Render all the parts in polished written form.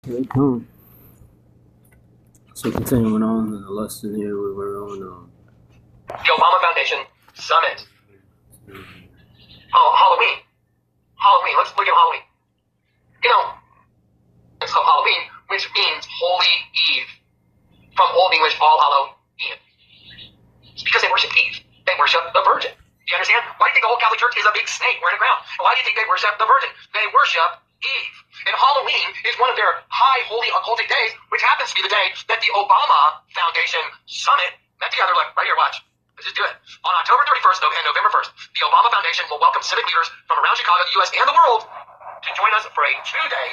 Here they come. So continuing on in the lesson here, we were on the Obama Foundation Summit. Oh, Halloween. Let's look at Halloween. You know, it's called Halloween, which means Holy Eve. From Old English, All Hallow Eve. It's because they worship Eve. They worship the Virgin. Do you understand? Why do you think the whole Catholic Church is a big snake wearing a crown? And why do you think they worship the Virgin? They worship Eve. And Halloween is one of their high holy occultic days, which happens to be the day that the Obama Foundation Summit met together. Look, right here, watch. Let's just do it. On October 31st and November 1st, the Obama Foundation will welcome civic leaders from around Chicago, the U.S., and the world to join us for a 2-day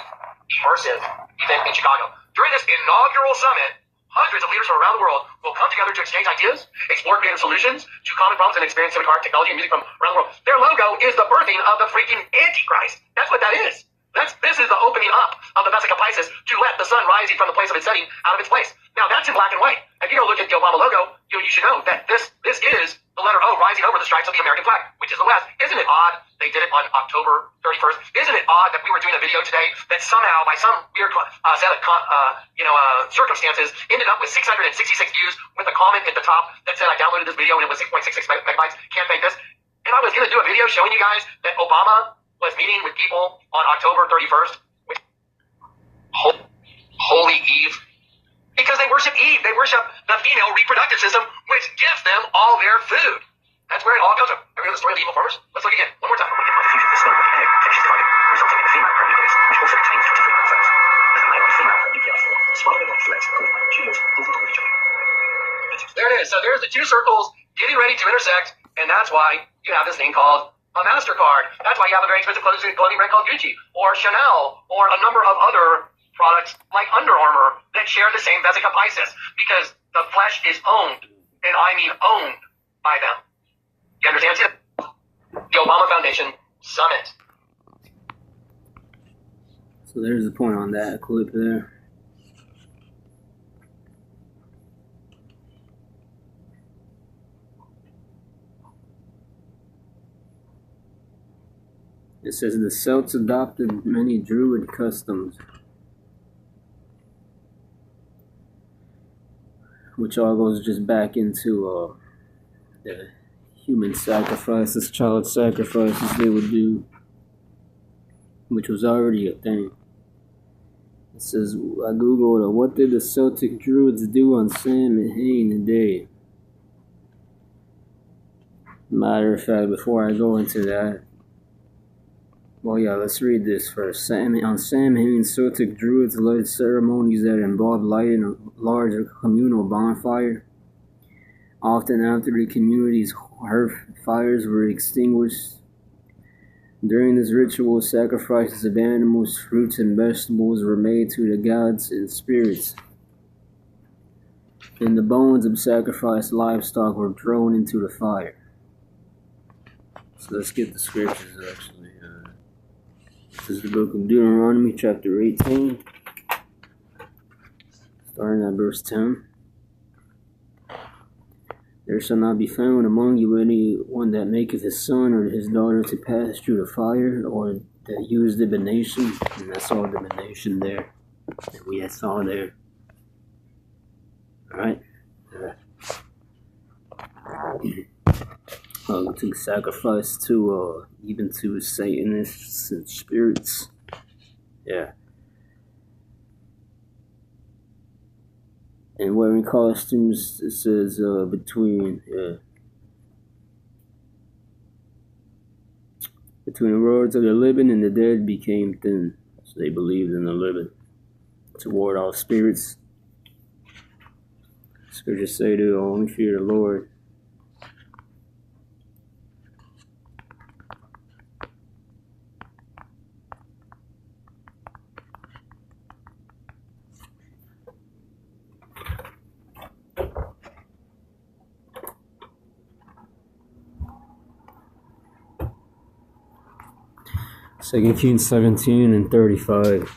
immersive event in Chicago. During this inaugural summit, hundreds of leaders from around the world will come together to exchange ideas, explore creative solutions to common problems, and experience civic art, technology, and music from around the world. Their logo is the birthing of the freaking Antichrist. That's what that is. This is the opening up of the Vesica Pisces to let the sun rising from the place of its setting out of its place. Now, that's in black and white. If you go look at the Obama logo, you should know that this is the letter O rising over the stripes of the American flag, which is the West. Isn't it odd they did it on October 31st? Isn't it odd that we were doing a video today that somehow, by some weird circumstances, ended up with 666 views with a comment at the top that said, I downloaded this video and it was 6.66 megabytes. Can't fake this. And I was going to do a video showing you guys that Obama was meeting with people on October 31st with Holy Eve. Because they worship Eve. They worship the female reproductive system, which gives them all their food. That's where it all comes from. Ever heard the story of the evil farmers? Let's look again. One more time. The fusion of the sperm with the egg finishes the target, resulting in the female nucleus, which also contains 2 different cells. As the male and female nuclear form, swallowing on flesh, called by tumors, moving toward each other. There it is. So there's the 2 circles getting ready to intersect, and that's why you have this thing called a MasterCard. That's why you have a very expensive clothing brand called Gucci, or Chanel, or a number of other products like Under Armour that share the same Vesica Pisces, because the flesh is owned, and I mean owned, by them. You understand? The Obama Foundation Summit. So there's the point on that clip there. It says the Celts adopted many Druid customs, which all goes just back into the human sacrifices, child sacrifices they would do, which was already a thing. It says, I googled it, what did the Celtic Druids do on SamHein Day? Matter of fact, before I go into that, well, yeah, let's read this first. On SamHein, Celtic Druids led ceremonies that involved lighting a large communal bonfire. Often after the community's hearth fires were extinguished. During this ritual, sacrifices of animals, fruits, and vegetables were made to the gods and spirits. And the bones of sacrificed livestock were thrown into the fire. So let's get the scriptures, actually. This is the book of Deuteronomy, chapter 18, starting at verse 10. There shall not be found among you any one that maketh his son or his daughter to pass through the fire, or that use divination. And that's all divination there that we saw there. Alright? To sacrifice to even to Satanists and spirits. Yeah. And wearing costumes, it says between the words of the living and the dead became thin. So they believed in the living to ward off spirits. Scriptures say to only fear the Lord. Second Kings 17 and 35.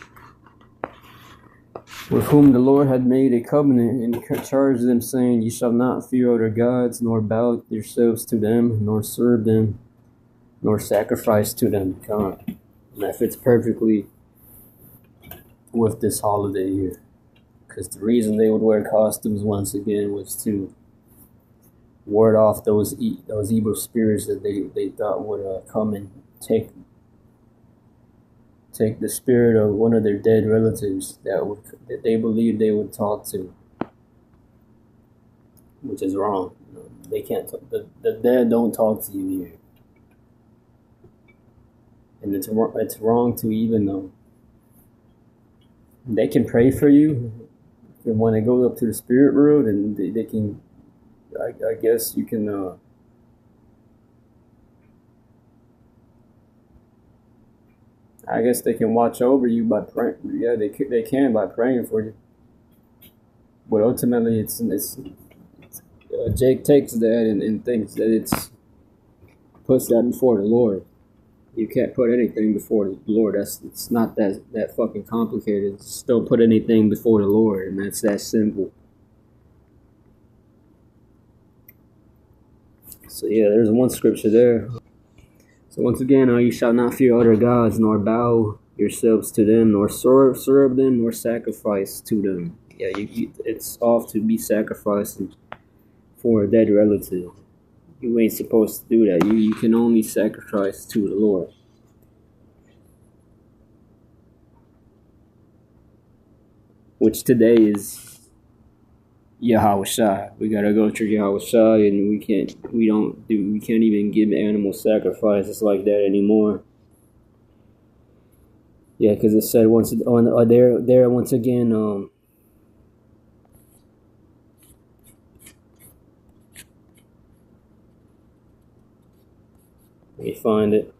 With whom the Lord had made a covenant, and charged them, saying, Ye shall not fear other gods, nor bow yourselves to them, nor serve them, nor sacrifice to them. Come on. And that fits perfectly with this holiday here. Because the reason they would wear costumes once again was to ward off those evil spirits that they thought would come and take the spirit of one of their dead relatives that they believed they would talk to, which is wrong. They can't. The dead don't talk to you here, and it's wrong to even know. They can pray for you, and when they go up to the spirit world, and they can. I guess you can. I guess they can watch over you by praying. Yeah, they can by praying for you. But ultimately, it's Jake takes that and thinks that puts that before the Lord. You can't put anything before the Lord. It's not that fucking complicated. Just don't put anything before the Lord, and that's that simple. So yeah, there's one scripture there. So once again, you shall not fear other gods, nor bow yourselves to them, nor serve them, nor sacrifice to them. Yeah, it's off to be sacrificing for a dead relative. You ain't supposed to do that. You can only sacrifice to the Lord. Which today is Yahweh. We gotta go through Yahweh, and we can't even give animal sacrifices like that anymore. Yeah, because it said once again. Let me find it.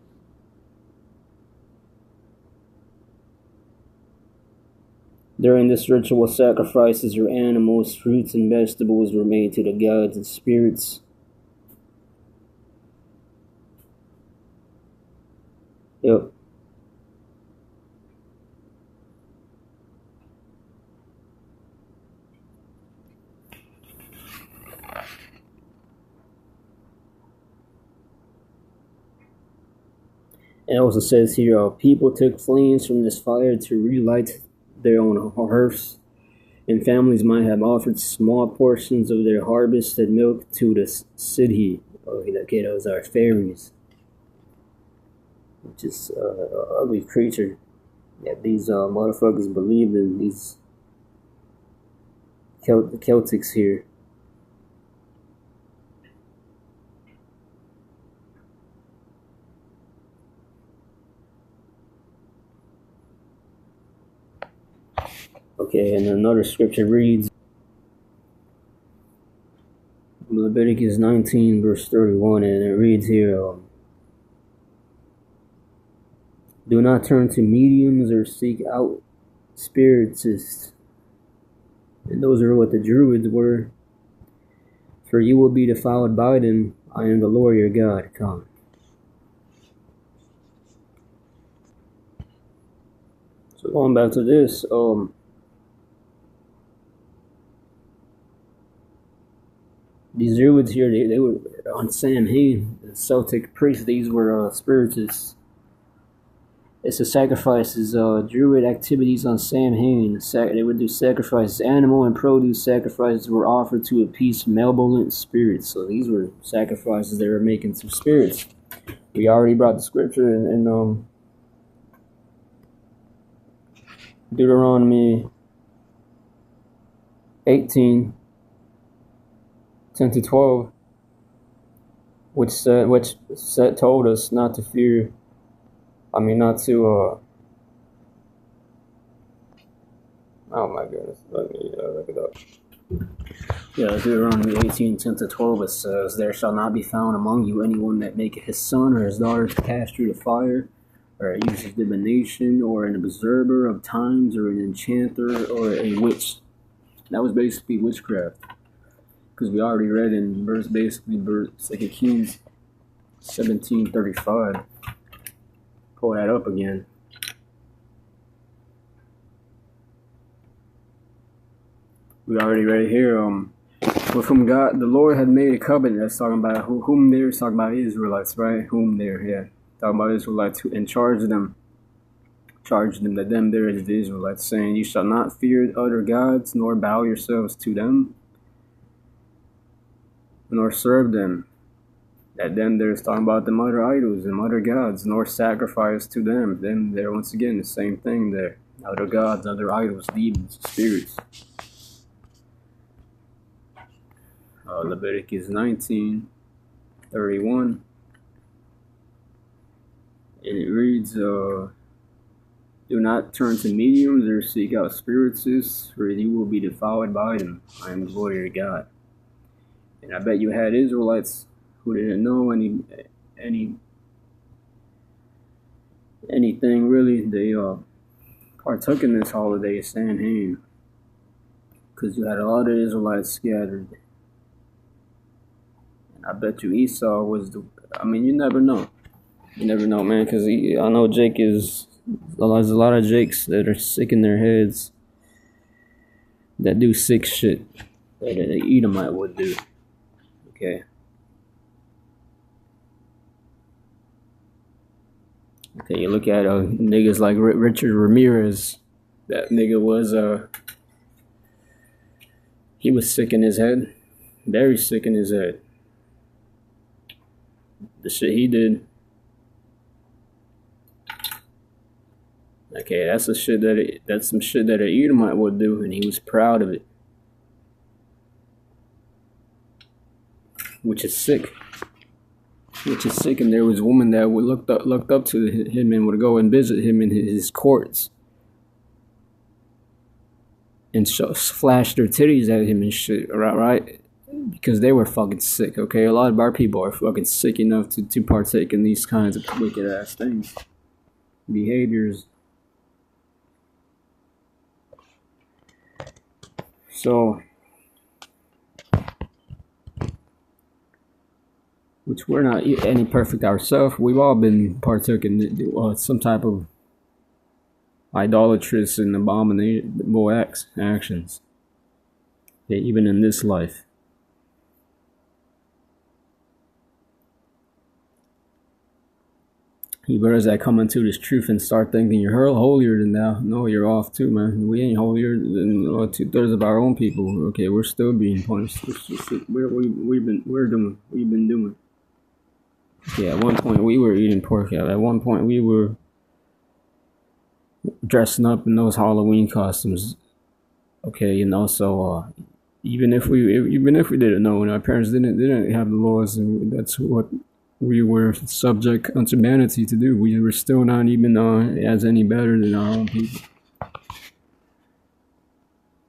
During this ritual, sacrifices or animals, fruits, and vegetables were made to the gods and spirits. Yep. It also says here, people took flames from this fire to relight their own hearths, and families might have offered small portions of their harvested milk to the Siddhi. Okay, those are fairies, which is an ugly creature that these motherfuckers believed in, these Celtics here. Okay, and another scripture reads, Leviticus 19 verse 31, and it reads here, do not turn to mediums or seek out spiritists. And those are what the Druids were. For you will be defiled by them. I am the Lord your God. Come. So going back to this, these Druids here, they were on SamHein, the Celtic priests. These were spiritists. It's the sacrifices, Druid activities on SamHein. They would do sacrifices. Animal and produce sacrifices were offered to appease malevolent spirits. So these were sacrifices they were making to spirits. We already brought the scripture in Deuteronomy 18, 10 to 12, which told us not to fear. Not to, oh my goodness, let me look it up. Yeah, Deuteronomy 18, 10 to 12, it says, there shall not be found among you anyone that maketh his son or his daughter to pass through the fire, or uses divination, or an observer of times, or an enchanter, or a witch. That was basically witchcraft. Because we already read in verse 2 Kings 17:35. Pull that up again. We already read it here. With whom God, the Lord had made a covenant. That's talking about whom there. Talking about Israelites, right? Whom there, yeah. Talking about Israelites and charged them charged them that them there is the Israelites, saying, "You shall not fear other gods, nor bow yourselves to them, nor serve them." That them there is talking about them other idols and other gods, nor sacrifice to them. Them there once again the same thing there. Other gods, other idols, demons, spirits. Leviticus 19:31. And it reads, "Do not turn to mediums or seek out spiritists, for you will be defiled by them. I am the Lord your God." And I bet you had Israelites who didn't know anything really. They partook in this holiday, SamHein, because you had a lot of Israelites scattered. And I bet you Esau was the. I mean, you never know. You never know, man, because I know Jake is. There's a lot of Jakes that are sick in their heads that do sick shit that an Edomite would do. Okay. Okay, you look at niggas like Richard Ramirez. That nigga was he was sick in his head, very sick in his head. The shit he did. Okay, that's some shit that an Edomite would do, and he was proud of it, which is sick. And there was a woman that would looked up to him and would go and visit him in his courts and flashed their titties at him and shit, right? Because they were fucking sick. Okay, a lot of our people are fucking sick enough to partake in these kinds of wicked ass things, behaviors. So, which we're not any perfect ourselves. We've all been partaking in some type of idolatrous and abominable actions, even in this life. You brothers that come into this truth and start thinking you're holier than thou, no, you're off too, man. We ain't holier than 2/3 of our own people. Okay, we're still being punished. We've been doing. Yeah, at one point we were eating pork. At one point we were dressing up in those Halloween costumes. Okay, so even if we didn't know, and our parents didn't have the laws, and that's what we were subject unto humanity to do. We were still not even as any better than our own people.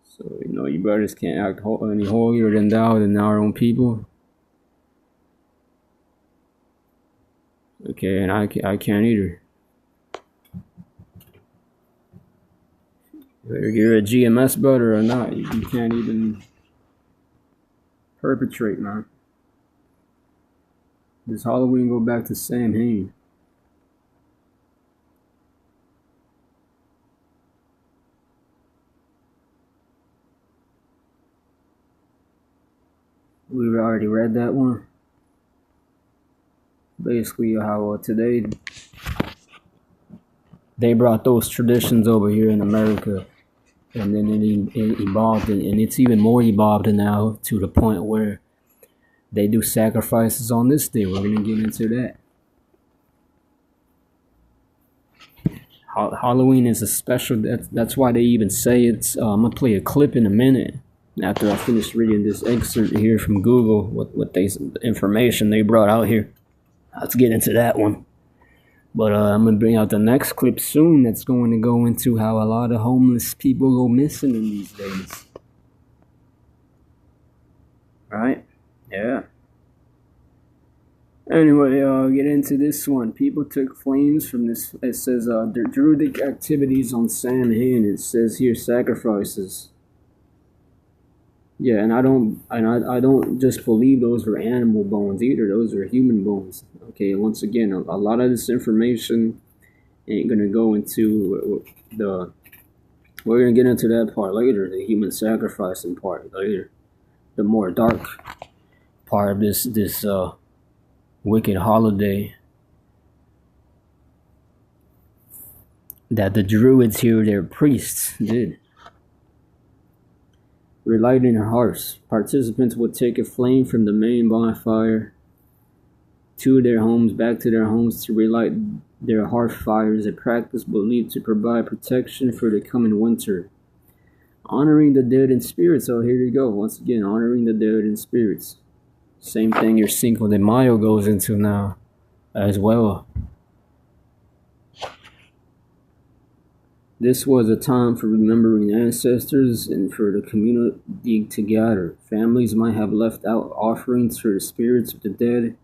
So you brothers can't act any holier than thou than our own people. Okay, and I can't either. Whether you're a GMS brother or not, you can't even perpetrate, man. This Halloween go back to SamHein. We already read that one. Basically, how today they brought those traditions over here in America, and then it evolved, and it's even more evolved now to the point where they do sacrifices on this day. We're gonna get into that. Halloween is a special. That's why they even say it's. I'm gonna play a clip in a minute after I finish reading this excerpt here from Google. What information they brought out here. Let's get into that one. But I'm gonna bring out the next clip soon. That's going to go into how a lot of homeless people go missing in these days. Right? Yeah. Anyway, I'll get into this one. People took flames from this. It says druidic activities on SamHein. It says here sacrifices. Yeah, and I don't just believe those were animal bones either. Those are human bones. Okay, once again, a lot of this information ain't gonna go into the. We're gonna get into that part later, the human sacrificing part later, the more dark part of this wicked holiday. that the druids here, their priests, did. Relighting their hearths, participants would take a flame from the main bonfire to their homes, back to their homes to relight their hearth fires, a practice believed to provide protection for the coming winter. Honoring the dead in spirits. Oh, here you go. Once again, honoring the dead in spirits. Same thing your Cinco de Mayo goes into now as well. This was a time for remembering ancestors and for the community to gather. Families might have left out offerings for the spirits of the dead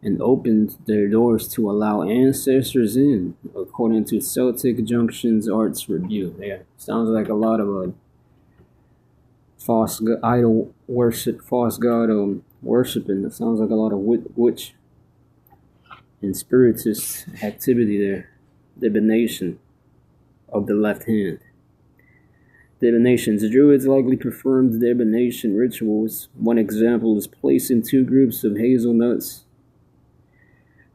and opened their doors to allow ancestors in, according to Celtic Junction's Arts Review. Yeah, sounds like a lot of false idol worship, false god worshiping. It sounds like a lot of witch and spiritist activity there. Divination of the left hand. Divinations. The Druids likely performed divination rituals. One example is placing two groups of hazelnuts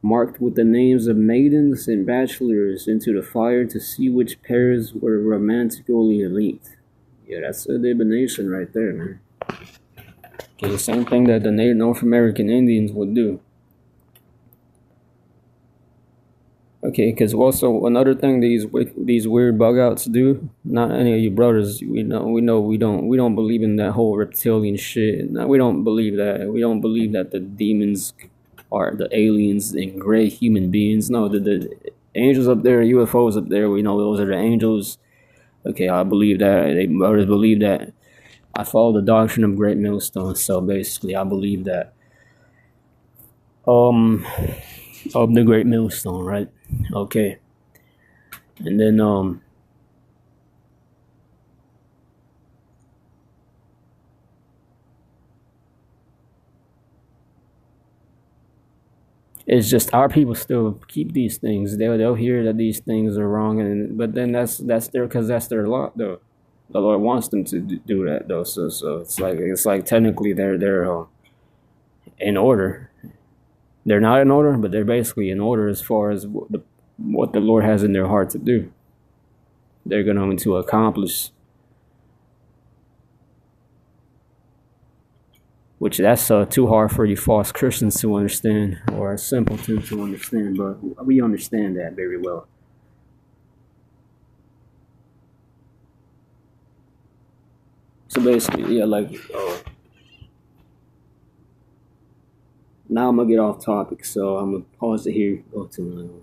marked with the names of maidens and bachelors into the fire to see which pairs were romantically linked. Yeah, that's a divination right there, man. Okay, the same thing that the Native North American Indians would do. Okay, because also another thing these weird bug outs do. Not any of you brothers, we don't believe in that whole reptilian shit. No, we don't believe that. We don't believe that the demons are the aliens and gray human beings. No, the angels up there, UFOs up there. We know those are the angels. Okay, I believe that. They brothers believe that. I follow the doctrine of Great Millstone, so basically I believe that. Of the Great Millstone, right? Okay. And then it's just our people still keep these things. They'll hear that these things are wrong, but then that's that's their law though. The Lord wants them to do that though. So it's like technically they're in order. They're not in order, but they're basically in order as far as what the Lord has in their heart to do. They're going to accomplish, which that's too hard for you false Christians to understand, or a simpleton to understand, but we understand that very well. So basically, yeah, like, now I'm gonna get off topic, so I'm gonna pause it here, go to